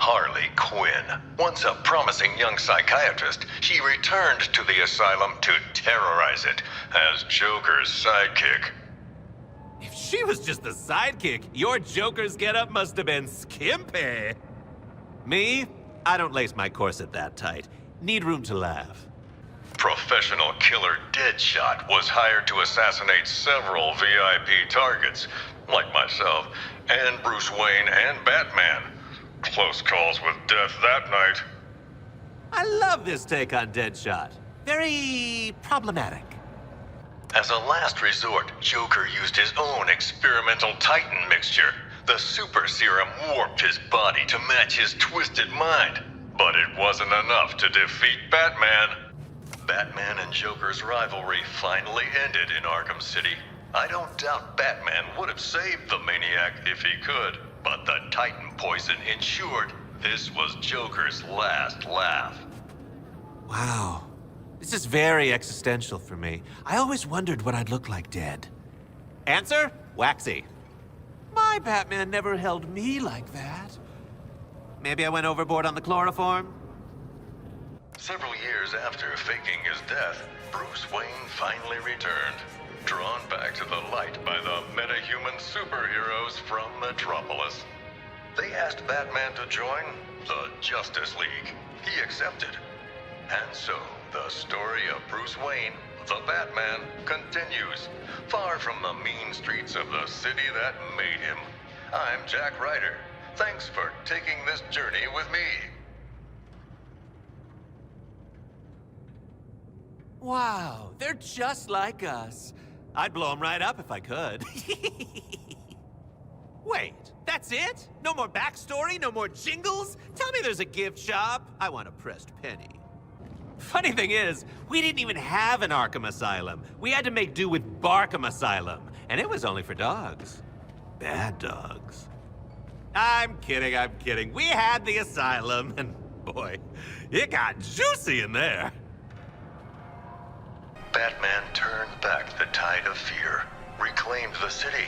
Harley Quinn. Once a promising young psychiatrist, she returned to the asylum to terrorize it as Joker's sidekick. If she was just the sidekick, your Joker's getup must have been skimpy. Me? I don't lace my corset that tight. Need room to laugh. Professional killer Deadshot was hired to assassinate several VIP targets, like myself, and Bruce Wayne and Batman. Close calls with death that night. I love this take on Deadshot. Very problematic. As a last resort, Joker used his own experimental Titan mixture. The super serum warped his body to match his twisted mind. But it wasn't enough to defeat Batman. Batman and Joker's rivalry finally ended in Arkham City. I don't doubt Batman would have saved the maniac if he could, but the Titan poison ensured this was Joker's last laugh. Wow. This is very existential for me. I always wondered what I'd look like dead. Answer? Waxy. My Batman never held me like that. Maybe I went overboard on the chloroform? Several years after faking his death, Bruce Wayne finally returned, drawn back to the light by the metahuman superheroes from Metropolis. They asked Batman to join the Justice League. He accepted. And so, the story of Bruce Wayne, the Batman, continues, far from the mean streets of the city that made him. I'm Jack Ryder. Thanks for taking this journey with me. Wow, they're just like us. I'd blow them right up if I could. Wait, that's it? No more backstory? No more jingles? Tell me there's a gift shop. I want a pressed penny. Funny thing is, we didn't even have an Arkham Asylum. We had to make do with Barkham Asylum, and it was only for dogs. Bad dogs. I'm kidding. We had the asylum, and boy, it got juicy in there. Batman turned back the tide of fear, reclaimed the city,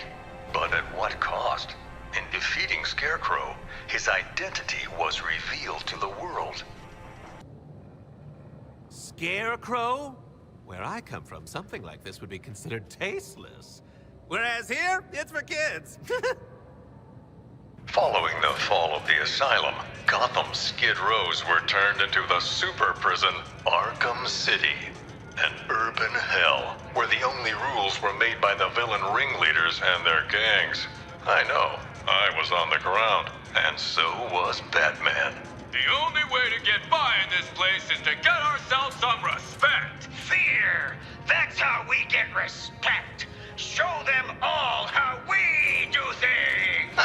but at what cost? In defeating Scarecrow, his identity was revealed to the world. Scarecrow? Where I come from, something like this would be considered tasteless. Whereas here, it's for kids. Following the fall of the asylum, Gotham's Skid Rows were turned into the super prison Arkham City. An urban hell, where the only rules were made by the villain ringleaders and their gangs. I know, I was on the ground, and so was Batman. The only way to get by in this place is to get ourselves some respect. Fear! That's how we get respect. Show them all how we do things.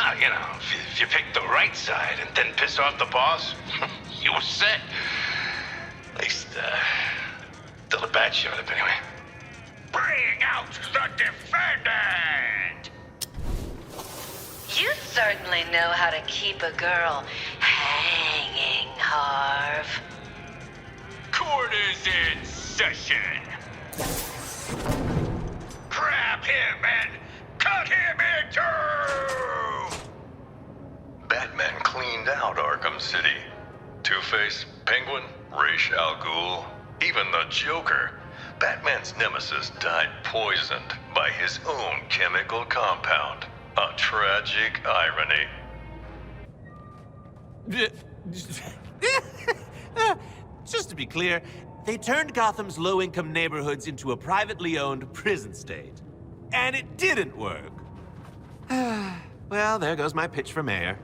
If you pick the right side and then piss off the boss, you were set. At least, till the bat showed up anyway. Bring out the defendant! You certainly know how to keep a girl hanging, Harv. Court is in session. Grab him and cut him in two! Batman cleaned out Arkham City. Two-Face, Penguin, Ra's al Ghul, even the Joker. Batman's nemesis died poisoned by his own chemical compound. A tragic irony. Just to be clear, they turned Gotham's low-income neighborhoods into a privately owned prison state. And it didn't work. Well, there goes my pitch for mayor.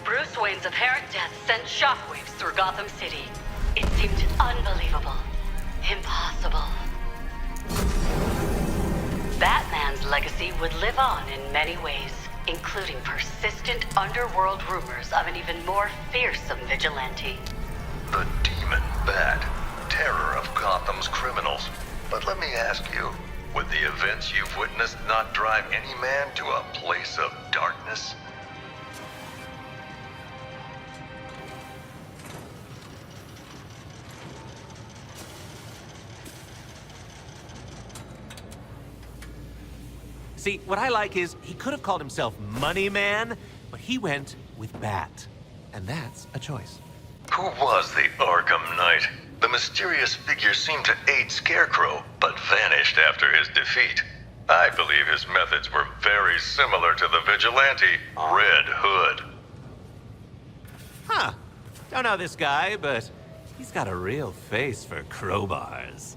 Bruce Wayne's apparent death sent shockwaves through Gotham City. It seemed unbelievable. Impossible. Batman's legacy would live on in many ways, including persistent underworld rumors of an even more fearsome vigilante. The Demon Bat, terror of Gotham's criminals. But let me ask you, would the events you've witnessed not drive any man to a place of darkness? See, what I like is he could have called himself Money Man, but he went with Bat. And that's a choice. Who was the Arkham Knight? The mysterious figure seemed to aid Scarecrow, but vanished after his defeat. I believe his methods were very similar to the vigilante, Red Hood. Huh. Don't know this guy, but he's got a real face for crowbars.